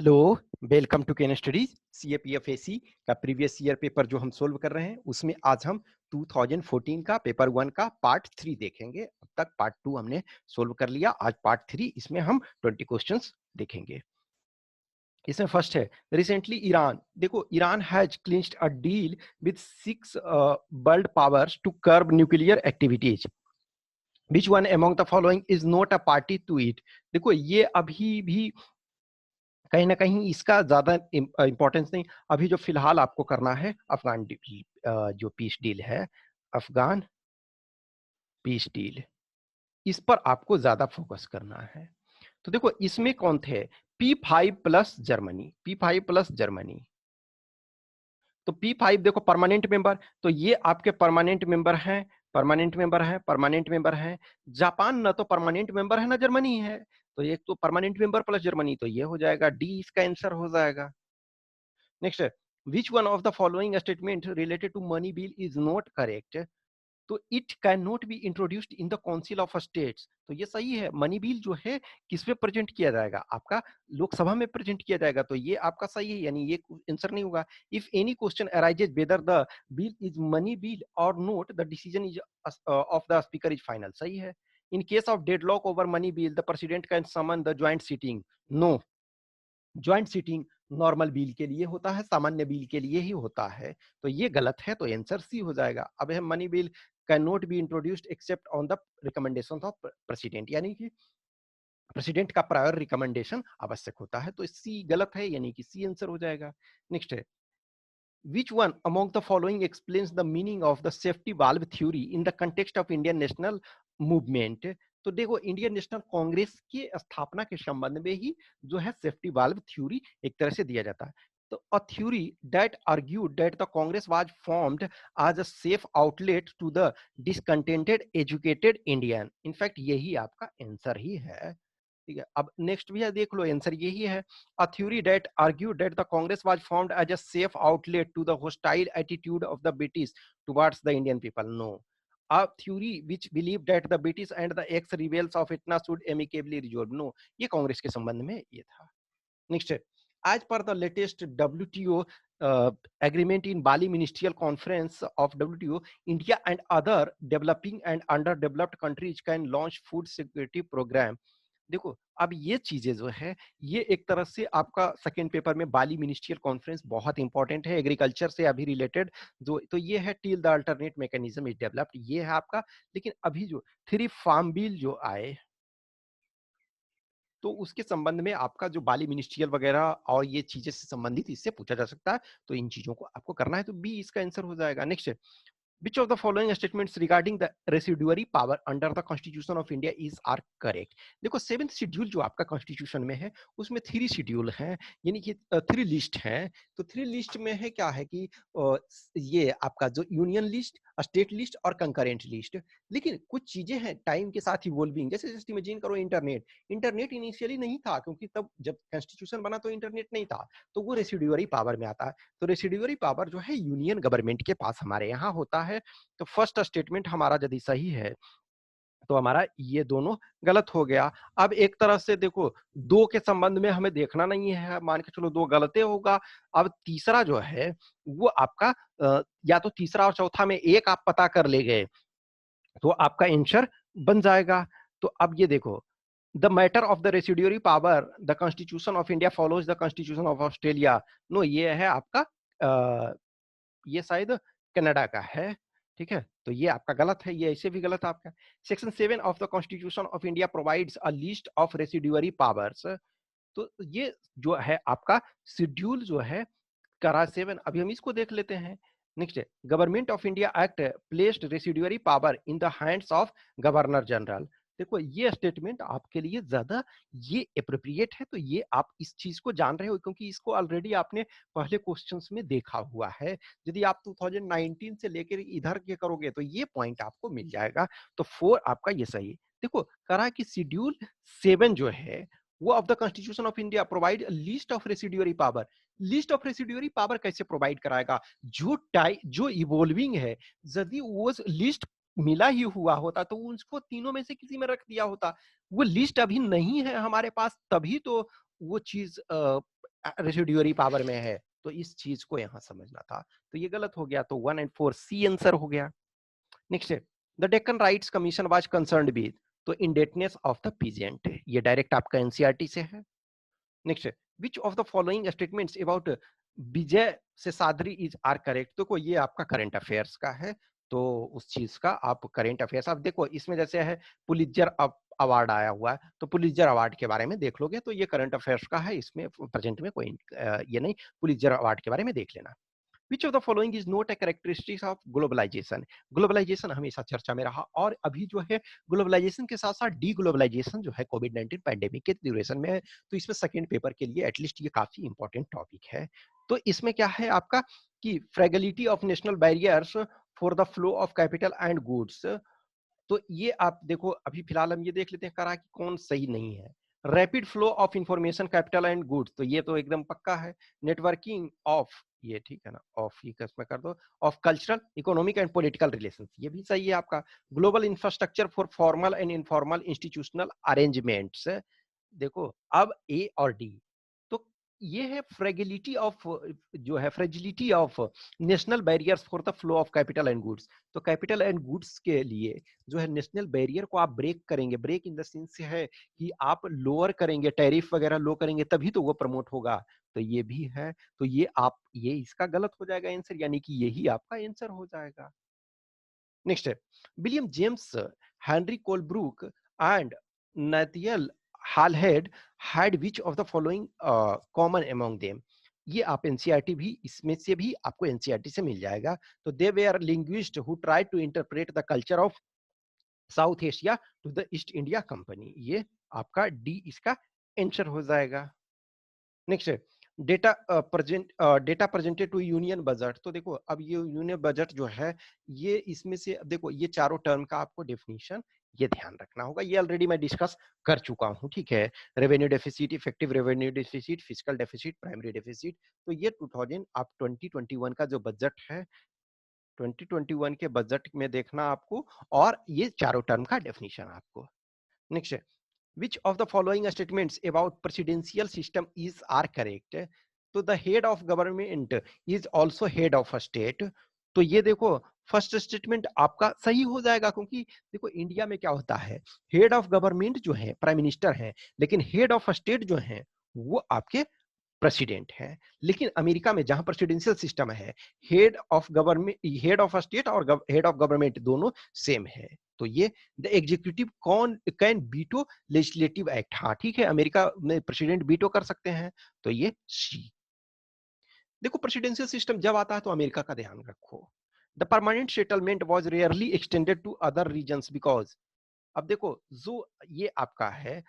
Hello, welcome to Ken studies. CAPF AC का previous year paper जो हम सोल्व कर रहे हैं उसमें आज हम 2014 का पेपर 1 का पार्ट 3 देखेंगे। अब तक पार्ट 2 हमने सोल्व कर लिया, आज पार्ट 3 इसमें हम 20 क्वेश्चंस देखेंगे। इसमें फर्स्ट है रिसेंटली ईरान, देखो Iran has clinched a deal with 6 world powers to curb nuclear activities. Which one among the following is not a party to it. देखो ये अभी भी कहीं ना कहीं इसका ज्यादा इंपॉर्टेंस नहीं, अभी जो फिलहाल आपको करना है अफगान जो पीस डील है, अफगान पीस डील, इस पर आपको ज्यादा फोकस करना है। तो देखो इसमें कौन थे, P5 plus Germany, P5 plus Germany. तो P5 देखो परमानेंट मेंबर, तो ये आपके परमानेंट मेंबर हैं, परमानेंट मेंबर है, परमानेंट मेंबर है। जापान ना तो परमानेंट मेंबर है ना जर्मनी है, तो एक तो परमानेंट मेंबर प्लस जर्मनी, तो ये हो जाएगा डी, इसका आंसर हो जाएगा। नेक्स्ट है which one of the following statement related to money bill is not correct. तो it can not be introduced in the council of states, तो ये सही है। मनी बिल जो है किस पे प्रेजेंट किया जाएगा, आपका लोकसभा में प्रेजेंट किया जाएगा, तो ये आपका सही है, यानी ये आंसर नहीं होगा। If any question arises whether the bill is money bill और not, the decision is of the speaker is final, सही है। In case of deadlock over money bill the president can summon the joint sitting, no. Joint sitting normal bill के लिए होता है, सामान्य bill के लिए ही होता है, तो ये गलत है, तो आंसर सी हो जाएगा। अब है money bill can not be introduced except on the recommendation of president, यानी कि प्रेसिडेंट का प्रायर रिकमेंडेशन आवश्यक होता है, तो सी गलत है, यानी कि सी आंसर हो जाएगा। नेक्स्ट है which one among the following explains the meaning of the safety valve theory in the context of Indian national movement। तो देखो इंडियन नेशनल कांग्रेस की स्थापना के संबंध में ही जो है सेफ्टी वाल्व थ्योरी एक तरह से दिया जाता है। तो a theory that argued that the Congress was formed as a safe outlet to the discontented educated Indian। in fact यही आपका आंसर ही है, ठीक है। अब नेक्स्ट भैया देख लो, आंसर यही है। A theory that argued that the Congress was formed as a safe outlet to the hostile attitude of the British towards the Indian people, no। A theory which believed that the British and the ex-rebels of Etna should amicably resolve, no। ये कांग्रेस के संबंध में ये था। Next है as per the latest WTO agreement in Bali Ministerial Conference of WTO, India and other developing and underdeveloped countries can launch food security program। देखो अब ये चीजें जो है ये एक तरह से आपका सेकेंड पेपर में बाली मिनिस्ट्रियल कॉन्फ्रेंस बहुत इंपॉर्टेंट है, एग्रीकल्चर से अभी रिलेटेड जो, तो ये है till the alternate mechanism is developed, ये है आपका। लेकिन अभी जो 3 फार्म बिल जो आए, तो उसके संबंध में आपका जो बाली मिनिस्ट्रियल वगैरह और ये चीजें से संबंधित इससे पूछा जा सकता है, तो इन चीजों को आपको करना है, तो बी इसका आंसर हो जाएगा। Next, which of the following statements regarding the residuary power under the constitution of India is are correct। देखो 7th शेड्यूल जो आपका कॉन्स्टिट्यूशन में है उसमें 3 शेड्यूल हैं, यानी कि 3 लिस्ट हैं। तो 3 लिस्ट में है क्या है कि ये आपका जो यूनियन लिस्ट, स्टेट लिस्ट और कंकरेंट लिस्ट। लेकिन कुछ चीजें हैं टाइम के साथ इवॉल्विंग, जैसे जस्ट इमेजिन करो इंटरनेट, इंटरनेट इनिशियली नहीं था, क्योंकि तब जब कॉन्स्टिट्यूशन बना तो इंटरनेट नहीं था, तो वो रेसिडुअरी पावर में आता है। तो रेसिडुअरी पावर जो है यूनियन गवर्नमेंट के पास हमारे यहाँ होता है। तो फर्स्ट स्टेटमेंट हमारा यदि सही है तो हमारा ये दोनों गलत हो गया। अब एक तरह से देखो दो के संबंध में हमें देखना नहीं है, मान के चलो दो गलते होगा। अब तीसरा जो है वो आपका या तो तीसरा और चौथा में एक आप पता कर ले गए तो आपका आंसर बन जाएगा। तो अब ये देखो the matter of the residuary power, the constitution of India follows the constitution of Australia, no ये है आपका ये शायद कनाडा का है, ठीक है। तो ये आपका गलत है, ये ऐसे भी गलत है आपका। Section 7 of the constitution of India provides a list of residuary powers. तो ये जो है आपका शेड्यूल जो है करा 7, अभी हम इसको देख लेते हैं। नेक्स्ट है government of India act placed residuary power in the hands of governor general. देखो ये स्टेटमेंट आपके लिए ज्यादा ये एप्रोप्रिएट है, तो ये आप इस चीज को जान रहे हो क्योंकि इसको ऑलरेडी आपने पहले क्वेश्चंस में देखा हुआ है। यदि आप 2019 से लेकर इधर के करोगे तो ये पॉइंट आपको मिल जाएगा। तो 4 आपका ये सही। देखो करा कि शेड्यूल 7 जो है वो of the constitution of India provide list of residuary power. List of residuary power कैसे प्रोवाइड कराएगा, जो इवॉल्विंग है, यदि वो लिस्ट मिला ही हुआ होता तो उसको तीनों में से किसी में रख दिया होता। वो लिस्ट अभी नहीं है हमारे पास, तभी तो वो चीज रेसिड्यूअरी पावर में है, तो इस चीज को यहाँ समझना था। तो ये गलत हो गया, तो 1 एंड 4 सी आंसर हो गया। नेक्स्ट है, the Deccan riots commission was concerned with, तो इंडेटनेस ऑफ द पीजेंट, ये डायरेक्ट आपका एनसीईआरटी से है। नेक्स्ट है, which of the following statements about Vijay Seshadri is are correct, देखो ये आपका करंट अफेयर्स का है, तो उस चीज का आप करंट अफेयर्स आप देखो, इसमें जैसे है पुलित्जर अवार्ड आया हुआ है, तो पुलित्जर अवार्ड के बारे में देख लोगे तो ये करंट अफेयर्स का है, इसमें प्रेजेंट में कोई ये नहीं, पुलित्जर अवार्ड के बारे में देख लेना। Which of the following is not a characteristics of globalization? Globalization हमेशा चर्चा में रहा, और अभी जो है ग्लोबलाइजेशन के साथ साथ डी ग्लोबलाइजेशन जो है कोविड 19 पैंडेमिक के ड्यूरेशन में है, तो इसमें सेकंड पेपर के लिए एटलीस्ट ये काफी इंपॉर्टेंट टॉपिक है। तो इसमें क्या है आपका कि fragility of national barriers for the flow of capital and goods, तो ये आप देखो, अभी फिलहाल हम ये देख लेते हैं करा कि कौन सही नहीं है। Rapid flow of information capital and goods, तो ये तो एकदम पक्का है। नेटवर्किंग ऑफ, ये ठीक है ना, ऑफ ये इसमें कर दो, of cultural economic and political relations, ये भी सही है आपका। Global infrastructure for formal and informal institutional arrangements, देखो अब ए और डी, तो ये है फ्रेगिलिटी ऑफ, जो है fragility of national barriers for the flow of capital and goods, तो कैपिटल एंड गुड्स के लिए जो है नेशनल बैरियर को आप ब्रेक करेंगे, ब्रेक इन द सेंस है कि आप लोअर करेंगे, टैरिफ वगैरह लो करेंगे, तभी तो वो प्रमोट होगा, तो ये भी है, तो ये आप ये इसका गलत हो जाएगा आंसर, यानी कि यही आपका आंसर हो जाएगा। नेक्स्ट है, William James, Henry Colebrooke and Nathaniel Halhed had which of the following common among them, ये आप एनसीईआरटी भी, इसमें से भी आपको एनसीईआरटी से मिल जाएगा। तो they were linguist who tried to interpret the culture of South Asia to the East India Company, ये आपका डी इसका आंसर हो जाएगा। नेक्स्ट है, data presented to union budget, तो देखो अब ये यूनियन बजट जो है, ये इसमें से देखो ये चारों टर्म का आपको डेफिनेशन ये ध्यान रखना होगा, ये ऑलरेडी मैं डिस्कस कर चुका हूं, ठीक है। Revenue deficit, effective revenue deficit, physical deficit, primary deficit, तो ये 2000 आप 2021 का जो बजट है, 2021 के बजट में देखना आपको, और ये चारों टर्म का डेफिनेशन आपको। नेक्स्ट है, which of the following statements about presidential system is are correct, तो the head of government is also head of a state, तो ये देखो फर्स्ट स्टेटमेंट आपका सही हो जाएगा, क्योंकि देखो इंडिया में क्या होता है, हेड ऑफ गवर्नमेंट जो है प्राइम मिनिस्टर है, लेकिन हेड ऑफ स्टेट जो है वो आपके प्रेसिडेंट है। लेकिन अमेरिका में जहां प्रेसिडेंशियल सिस्टम है, head of government, head of state और हेड ऑफ गवर्नमेंट दोनों सेम है, तो ये द एग्जीक्यूटिव कौन कैन बीटो लेजिस्लेटिव एक्ट, हाँ ठीक है, अमेरिका में प्रेसिडेंट बीटो कर सकते हैं, तो ये सी। देखो प्रेसिडेंशियल सिस्टम जब आता है तो अमेरिका का ध्यान रखो। The permanent settlement was rarely extended to other regions because, अब देखो जो ये आपका है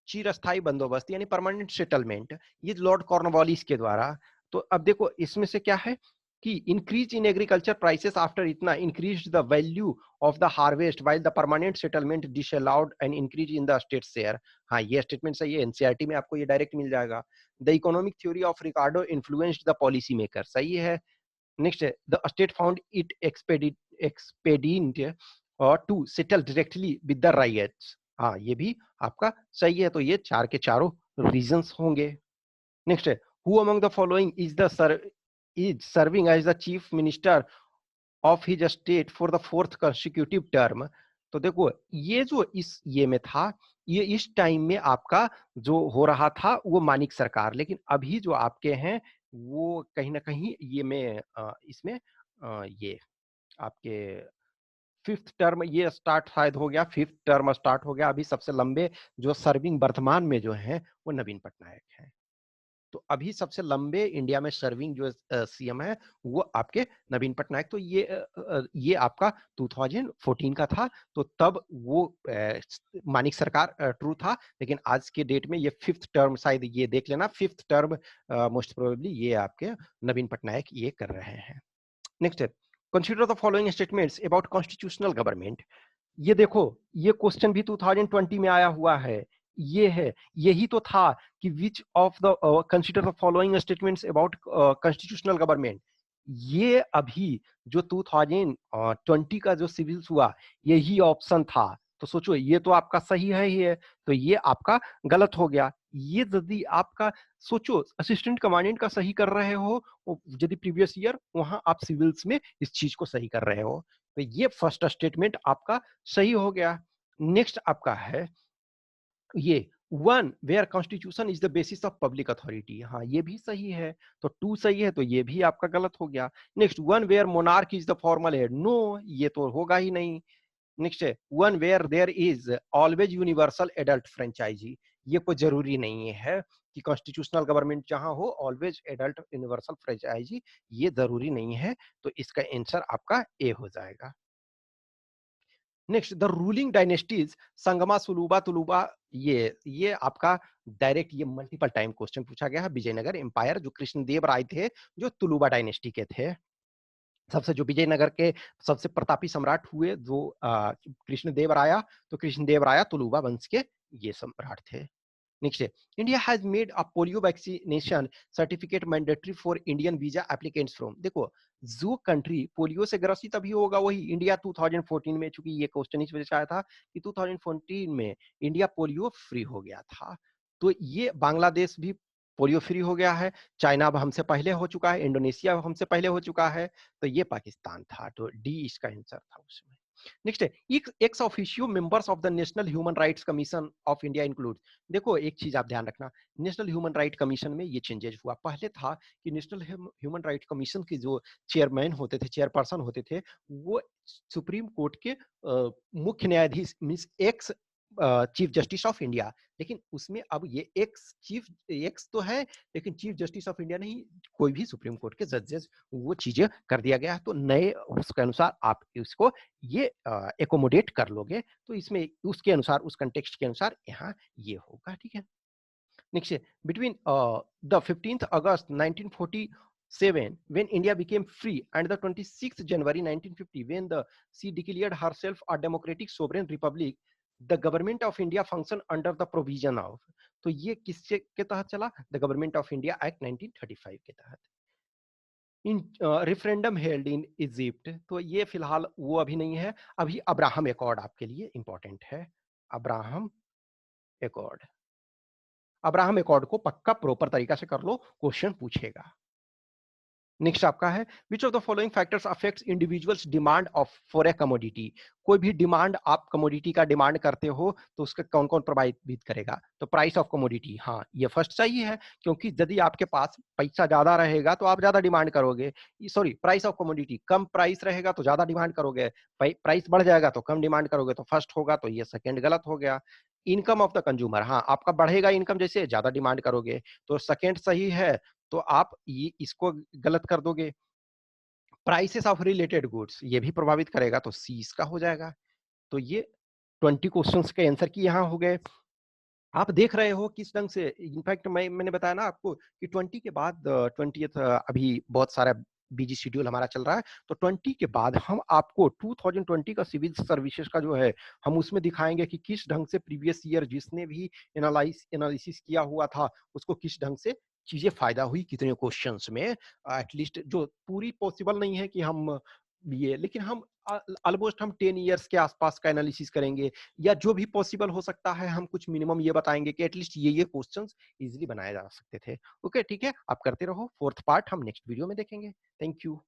चिरस्थायी बंदोबस्त यानी परमानेंट सेटलमेंट, ये लॉर्ड कॉर्नवालिस के द्वारा, तो अब देखो इसमें से क्या है कि increase in agriculture prices after इतना increase the value of the harvest while the permanent settlement disallowed and increase in the state share, हाँ ये स्टेटमेंट सही है, एनसीईआरटी में आपको ये डायरेक्ट मिल जाएगा। The economic theory of Ricardo influenced the policy maker, सही है। नेक्स्ट है, the state found it expedient और to settle directly with the ryots, हाँ ये भी आपका सही है, तो ये चार के चारों रीजंस होंगे। नेक्स्ट है, who among the following is serving as the chief minister of his state for the fourth consecutive term, तो देखो ये जो इस ये में था, ये इस टाइम में आपका जो हो रहा था वो मानिक सरकार, लेकिन अभी जो आपके हैं वो कहीं ना कहीं ये में इसमें ये आपके फिफ्थ टर्म ये स्टार्ट शायद हो गया, फिफ्थ टर्म स्टार्ट हो गया, अभी सबसे लंबे जो सर्विंग वर्तमान में जो है वो नवीन पटनायक हैं, तो अभी सबसे लंबे इंडिया में सर्विंग जो सीएम है वो आपके नवीन पटनायक, तो ये आपका 2014 का था, तो तब वो मानिक सरकार ट्रू था, लेकिन आज के डेट में ये फिफ्थ टर्म, शायद ये देख लेना फिफ्थ टर्म मोस्ट प्रोबेबली ये आपके नवीन पटनायक ये कर रहे हैं। नेक्स्ट है, consider the following statements about constitutional government, ये देखो ये क्वेश्चन भी 2020 में आया हुआ है, ये है यही तो था कि विच of the consider the following statements about constitutional government, ये अभी जो 2020 का जो सिविल्स हुआ यही ऑप्शन था, तो सोचो ये तो आपका सही है ही है, तो ये आपका गलत हो गया, ये यदि आपका सोचो असिस्टेंट कमांडेंट का सही कर रहे हो, यदि प्रीवियस ईयर वहां आप सिविल्स में इस चीज को सही कर रहे हो, तो ये फर्स्ट स्टेटमेंट आपका सही हो गया। नेक्स्ट आपका है ये one where constitution is the basis of public authority, हाँ ये भी सही है, तो टू सही है, तो ये भी आपका गलत हो गया। Next one where monarch is the formal head, no ये तो होगा ही नहीं। नेक्स्ट है one where there is always universal adult franchise, ये कोई जरूरी नहीं है कि कॉन्स्टिट्यूशनल गवर्नमेंट जहां हो ऑलवेज एडल्ट यूनिवर्सल फ्रेंचाइजी, ये जरूरी नहीं है, तो इसका आंसर आपका ए हो जाएगा। Next the ruling dynasties Sangama Saluva Tuluva, ये आपका डायरेक्ट ये मल्टीपल टाइम क्वेश्चन पूछा गया है। विजयनगर एम्पायर जो कृष्णदेव राय थे, जो तुलुबा डायनेस्टी के थे, सबसे जो विजयनगर के सबसे प्रतापी सम्राट हुए जो कृष्णदेव राया, तो कृष्णदेव राया तुलुबा वंश के ये सम्राट थे। नेक्स्ट है India has made a polio vaccination certificate mandatory for Indian visa applicants from, देखो जो कंट्री पोलियो से ग्रसित अभी होगा वही इंडिया 2014 में, चूंकि ये क्वेश्चन इस वजह से आया था कि 2014 में इंडिया पोलियो फ्री हो गया था, तो ये बांग्लादेश भी पोलियो फ्री हो गया है, चाइना अब हमसे पहले हो चुका है, इंडोनेशिया हमसे पहले हो चुका है, तो ये पाकिस्तान था, तो डी इसका आंसर था उसमें। नेक्स्ट है ex officio members of the national human rights commission of India include, देखो एक चीज आप ध्यान रखना, नेशनल ह्यूमन राइट कमीशन में ये चेंजेस हुआ, पहले था कि नेशनल ह्यूमन राइट कमीशन के जो चेयरमैन होते थे, चेयरपर्सन होते थे, वो सुप्रीम कोर्ट के मुख्य न्यायाधीश means ex chief justice of India, लेकिन उसमें अब ये एक्स तो है, लेकिन चीफ जस्टिस ऑफ इंडिया नहीं, कोई भी सुप्रीम कोर्ट के जजेस, वो चीजें कर दिया गया है, तो नए उसके अनुसार आप इसको ये एकोमोडेट कर लोगे, तो इसमें उसके अनुसार उस कंटेक्स्ट के अनुसार यहाँ ये होगा, ठीक है। Next between the 15th August 1947 when India became free and the 26th January 1950 when the she declared herself a democratic sovereign republic, the government of India functioned under the provision of, तो ये किसके के तहत चला, the government of India act 1935 के तहत। इन referendum held in Egypt, तो ये फिलहाल वो अभी नहीं है, अभी अब्राहम एकॉर्ड आपके लिए इंपॉर्टेंट है, अब्राहम एकॉर्ड, अब्राहम एकॉर्ड को पक्का प्रॉपर तरीका से कर लो, क्वेश्चन पूछेगा। नेक्स्ट आपका है which of the following factors affects individuals demand of for a commodity, कोई भी डिमांड आप कमोडिटी का डिमांड करते हो तो उसका कौन कौन प्रभावित करेगा, तो प्राइस ऑफ कमोडिटी, हाँ ये फर्स्ट सही है, क्योंकि यदि आपके पास पैसा ज्यादा रहेगा तो आप ज्यादा डिमांड करोगे, sorry price of commodity, come price रहेगा तो ज्यादा डिमांड करोगे, प्राइस बढ़ जाएगा तो कम डिमांड करोगे, तो फर्स्ट होगा, तो ये सेकंड गलत हो गया। इनकम ऑफ द कंज्यूमर, हाँ आपका बढ़ेगा इनकम जैसे ज्यादा डिमांड करोगे, तो सेकंड सही है, तो आप ये इसको गलत कर दोगे। प्राइसेस ऑफ रिलेटेड गुड्स, ये भी प्रभावित करेगा, तो सी इसका हो जाएगा। तो ये 20 क्वेश्चंस के आंसर की यहाँ हो गए। आप देख रहे हो किस ढंग से, इनफैक्ट मैंने बताया ना आपको कि 20 के बाद 20th अभी बहुत सारा बिजी शेड्यूल हमारा चल रहा है, तो 20 के बाद हम आपको 2020 का सिविल सर्विसेज का जो है हम उसमें दिखाएंगे कि किस ढंग से प्रीवियस ईयर जिसने भी एनालिसिस किया हुआ था उसको किस ढंग से चीजें फायदा हुई, कितने क्वेश्चंस में, एटलीस्ट जो पूरी पॉसिबल नहीं है कि हम ये, लेकिन हम ऑलमोस्ट हम 10 इयर्स के आसपास का एनालिसिस करेंगे, या जो भी पॉसिबल हो सकता है हम कुछ मिनिमम ये बताएंगे कि एटलीस्ट ये क्वेश्चंस इजीली बनाए जा सकते थे। ओके ठीक है, आप करते रहो, फोर्थ पार्ट हम नेक्स्ट वीडियो में देखेंगे। Thank you.